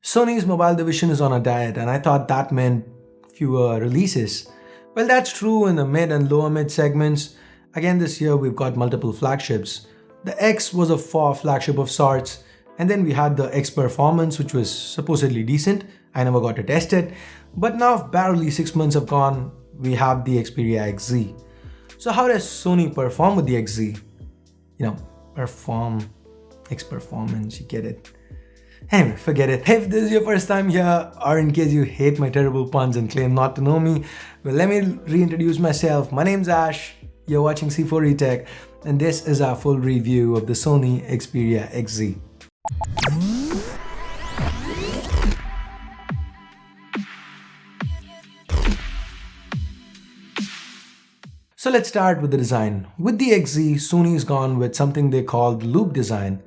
Sony's mobile division is on a diet, and I thought that meant fewer releases. Well, that's true in the mid and lower mid segments. Again, this year we've got multiple flagships. The X was a flagship of sorts, and then we had the X Performance, which was supposedly decent. I never got to test it, but now barely 6 months have gone, we have the Xperia XZ. So how does Sony perform with the XZ? Perform, X Performance, you get it. Anyway, forget it. If this is your first time here, or in case you hate my terrible puns and claim not to know me, well, let me reintroduce myself. My name's Ash, you're watching C4E Tech, and this is our full review of the Sony Xperia XZ. So let's start with the design. With the XZ, Sony's gone with something they call the loop design.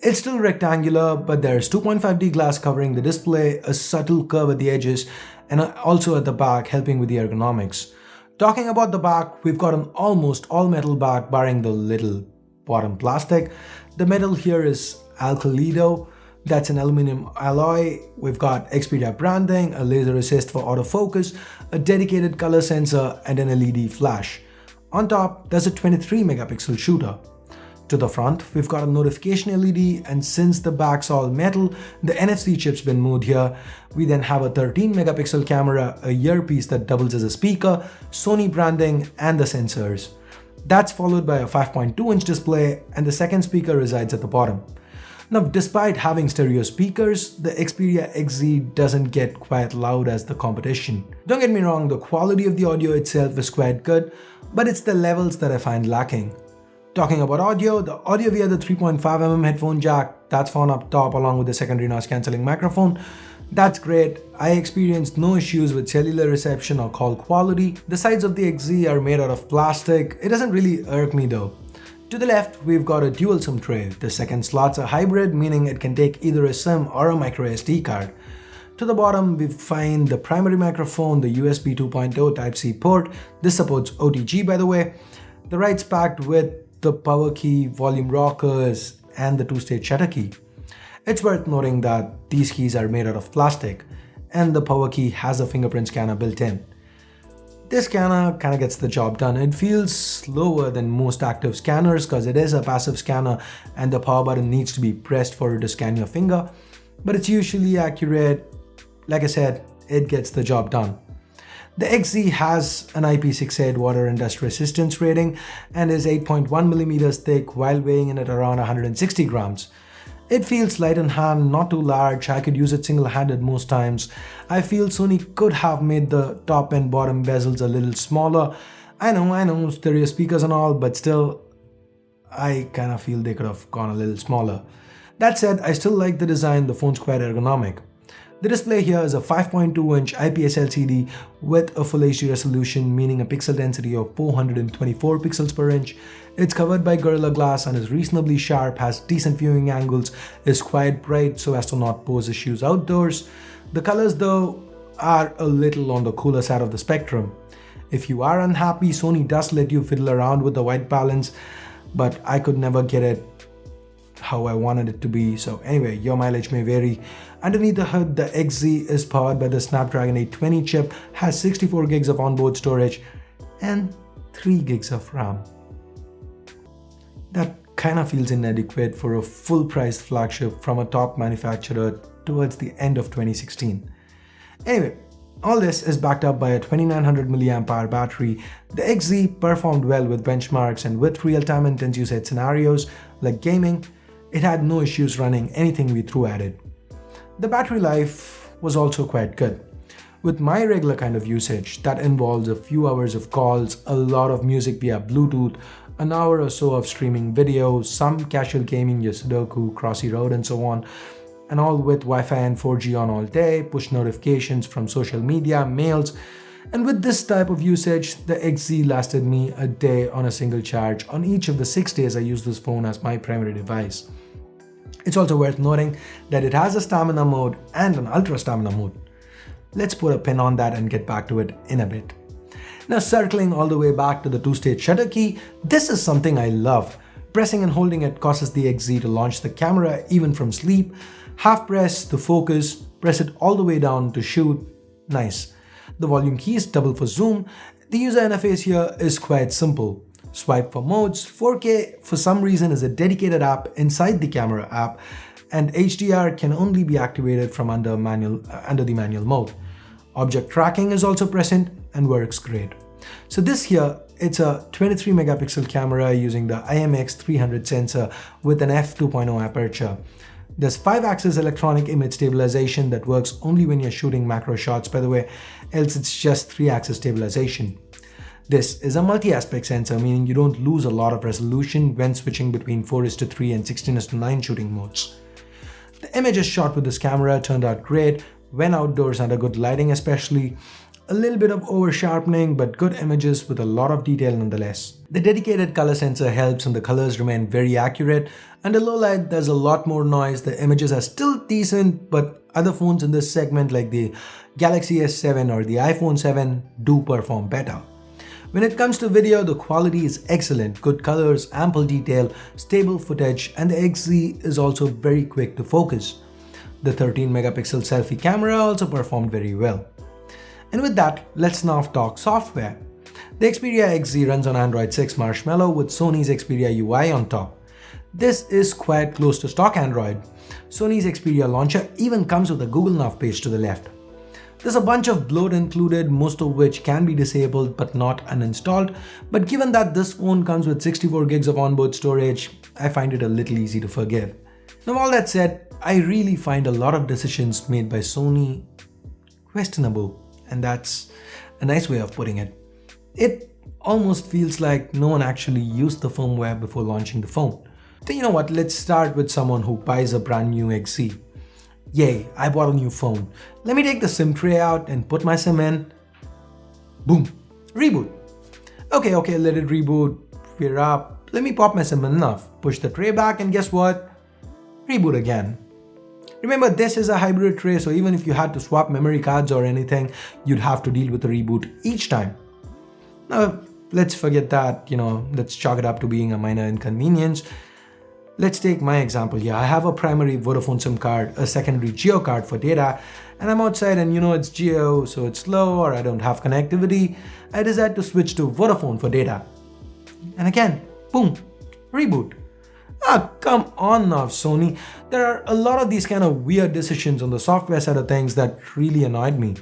It's still rectangular, but there's 2.5D glass covering the display, a subtle curve at the edges, and also at the back, helping with the ergonomics. Talking about the back, we've got an almost all-metal back, barring the little bottom plastic. The metal here is Alkylido. That's an aluminum alloy. We've got Xperia branding, a laser assist for autofocus, a dedicated color sensor, and an LED flash. On top, there's a 23 megapixel shooter. To the front, we've got a notification LED, and since the back's all metal, the NFC chip's been moved here. We then have a 13 megapixel camera, a earpiece that doubles as a speaker, Sony branding, and the sensors. That's followed by a 5.2-inch display, and the second speaker resides at the bottom. Now, despite having stereo speakers, the Xperia XZ doesn't get quite loud as the competition. Don't get me wrong, the quality of the audio itself is quite good, but it's the levels that I find lacking. Talking about audio, the audio via the 3.5mm headphone jack, that's found up top along with the secondary noise cancelling microphone. That's great. I experienced no issues with cellular reception or call quality. The sides of the XZ are made out of plastic. It doesn't really irk me though. To the left, we've got a dual SIM tray. The second slot's a hybrid, meaning it can take either a SIM or a micro SD card. To the bottom, we find the primary microphone, the USB 2.0 Type-C port. This supports OTG, by the way. The right's packed with the power key, volume rockers, and the two-stage shutter key. It's worth noting that these keys are made out of plastic, and the power key has a fingerprint scanner built in. This scanner kind of gets the job done. It feels slower than most active scanners because it is a passive scanner and the power button needs to be pressed for it to scan your finger, but it's usually accurate. Like I said, it gets the job done. The XZ has an IP68 water and dust resistance rating and is 8.1mm thick while weighing in at around 160 grams. It feels light in hand, not too large. I could use it single-handed most times. I feel Sony could have made the top and bottom bezels a little smaller. I know, stereo speakers and all, but still, I kind of feel they could have gone a little smaller. That said, I still like the design. The phone's quite ergonomic. The display here is a 5.2-inch IPS LCD with a Full HD resolution, meaning a pixel density of 424 pixels per inch. It's covered by Gorilla Glass and is reasonably sharp, has decent viewing angles, is quite bright so as to not pose issues outdoors. The colors though are a little on the cooler side of the spectrum. If you are unhappy, Sony does let you fiddle around with the white balance, but I could never get it how I wanted it to be. So anyway, your mileage may vary. Underneath the hood, the XZ is powered by the Snapdragon 820 chip, has 64 gigs of onboard storage and 3 gigs of RAM. That kind of feels inadequate for a full-priced flagship from a top manufacturer towards the end of 2016. Anyway, all this is backed up by a 2900 mAh battery. The XZ performed well with benchmarks and with real-time intense usage scenarios like gaming. It had no issues running anything we threw at it. The battery life was also quite good. With my regular kind of usage, that involves a few hours of calls, a lot of music via Bluetooth, an hour or so of streaming videos, some casual gaming, your Sudoku, Crossy Road and so on, and all with Wi-Fi and 4G on all day, push notifications from social media, mails, and with this type of usage, the XZ lasted me a day on a single charge on each of the 6 days I used this phone as my primary device. It's also worth noting that it has a stamina mode and an ultra stamina mode. Let's put a pin on that and get back to it in a bit. Now circling all the way back to the two-stage shutter key, this is something I love. Pressing and holding it causes the XZ to launch the camera even from sleep. Half press to focus, press it all the way down to shoot. Nice. The volume keys double for zoom. The user interface here is quite simple. Swipe for modes. 4K for some reason is a dedicated app inside the camera app, and HDR can only be activated from under the manual mode. Object tracking is also present and works great. So this here, it's a 23 megapixel camera using the IMX300 sensor with an f2.0 aperture. There's 5-axis electronic image stabilization that works only when you're shooting macro shots, by the way, else it's just 3-axis stabilization. This is a multi-aspect sensor, meaning you don't lose a lot of resolution when switching between 4:3 and 16:9 shooting modes. The images shot with this camera turned out great, when outdoors under good lighting especially. A little bit of over sharpening, but good images with a lot of detail nonetheless. The dedicated color sensor helps and the colors remain very accurate. Under low light, there's a lot more noise. The images are still decent, but other phones in this segment like the Galaxy S7 or the iPhone 7 do perform better. When it comes to video, the quality is excellent, good colors, ample detail, stable footage, and the XZ is also very quick to focus. The 13 megapixel selfie camera also performed very well. And with that, let's now talk software. The Xperia XZ runs on Android 6 Marshmallow with Sony's Xperia UI on top. This is quite close to stock Android. Sony's Xperia launcher even comes with a Google Now page to the left. There's a bunch of bloat included, most of which can be disabled but not uninstalled, but given that this phone comes with 64 gigs of onboard storage, I find it a little easy to forgive. Now all that said, I really find a lot of decisions made by Sony questionable, and that's a nice way of putting it. It almost feels like no one actually used the firmware before launching the phone. Then you know what, let's start with someone who buys a brand new XZ. Yay, I bought a new phone. Let me take the SIM tray out and put my SIM in. Boom, reboot. Okay, let it reboot. We're up. Let me pop my SIM in enough. Push the tray back and guess what? Reboot again. Remember, this is a hybrid tray, so even if you had to swap memory cards or anything, you'd have to deal with the reboot each time. Now, let's forget that, let's chalk it up to being a minor inconvenience. Let's take my example here. I have a primary Vodafone SIM card, a secondary Jio card for data, and I'm outside and it's Jio, so it's slow or I don't have connectivity. I decide to switch to Vodafone for data. And again, boom, reboot. Come on now, Sony. There are a lot of these kind of weird decisions on the software side of things that really annoyed me.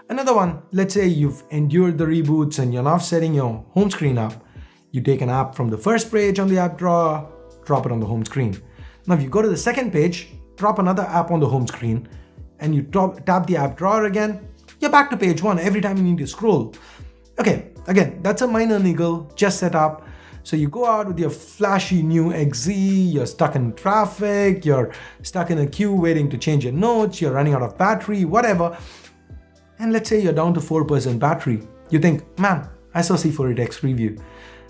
Another one, let's say you've endured the reboots and you're now setting your home screen up. You take an app from the first page on the app drawer, drop it on the home screen. Now if you go to the second page, drop another app on the home screen, and you tap the app drawer again, you're back to page 1 every time you need to scroll. Okay, again, that's a minor niggle, just set up. So you go out with your flashy new XZ, you're stuck in traffic, you're stuck in a queue waiting to change your notes, you're running out of battery, whatever. And let's say you're down to 4% battery. You think, man, I saw C4X review.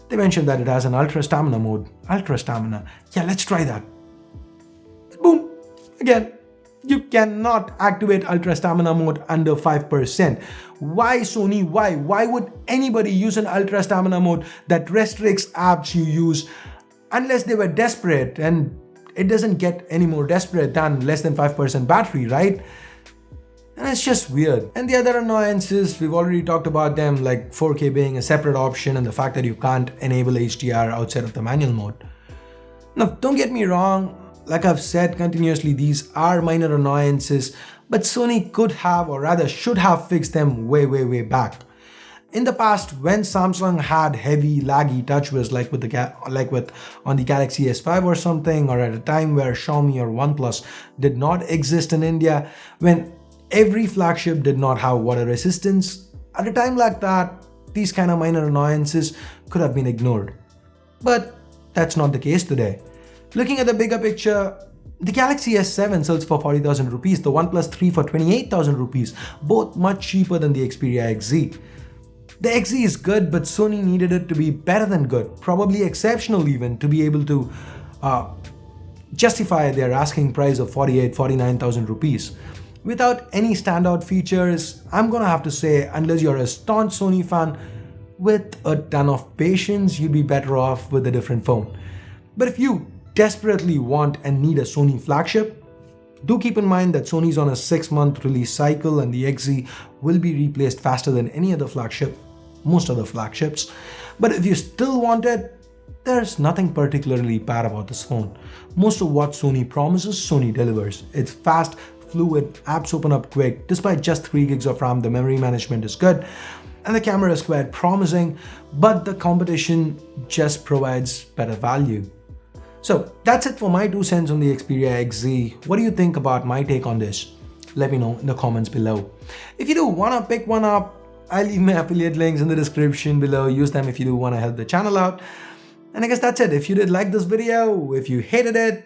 They mentioned that it has an ultra stamina mode. Ultra stamina. Yeah, let's try that. Boom. Again, you cannot activate ultra stamina mode under 5%. Why, Sony? Why? Why would anybody use an ultra stamina mode that restricts apps you use unless they were desperate? And it doesn't get any more desperate than less than 5% battery, right? And it's just weird. And the other annoyances, we've already talked about them, like 4K being a separate option and the fact that you can't enable HDR outside of the manual mode. Now, don't get me wrong, like I've said continuously, these are minor annoyances, but Sony could have, or rather should have, fixed them way back. In the past, when Samsung had heavy laggy TouchWiz on the Galaxy S5 or something, or at a time where Xiaomi or OnePlus did not exist in India, when every flagship did not have water resistance, at a time like that, these kind of minor annoyances could have been ignored. But that's not the case today. Looking at the bigger picture, the Galaxy S7 sells for 40,000 rupees, the OnePlus 3 for 28,000 rupees, both much cheaper than the Xperia XZ. The XZ is good, but Sony needed it to be better than good, probably exceptional even, to be able to justify their asking price of 49,000 rupees. Without any standout features, I'm gonna have to say, unless you're a staunch Sony fan with a ton of patience, you'd be better off with a different phone. But if you desperately want and need a Sony flagship, do keep in mind that Sony's on a 6-month release cycle and the XZ will be replaced faster than any other flagship, most other flagships. But if you still want it, there's nothing particularly bad about this phone. Most of what Sony promises, Sony delivers. It's fast, fluid, apps open up quick. Despite just 3 gigs of RAM, the memory management is good and the camera is quite promising, but the competition just provides better value. So that's it for my 2 cents on the Xperia XZ. What do you think about my take on this? Let me know in the comments below. If you do want to pick one up, I'll leave my affiliate links in the description below. Use them if you do want to help the channel out. And I guess that's it. If you did like this video, if you hated it,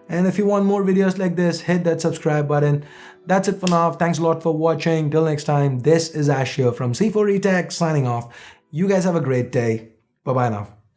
and if you want more videos like this, hit that subscribe button. That's it for now. Thanks a lot for watching. Till next time, this is Ash here from C4E Tech signing off. You guys have a great day. Bye-bye now.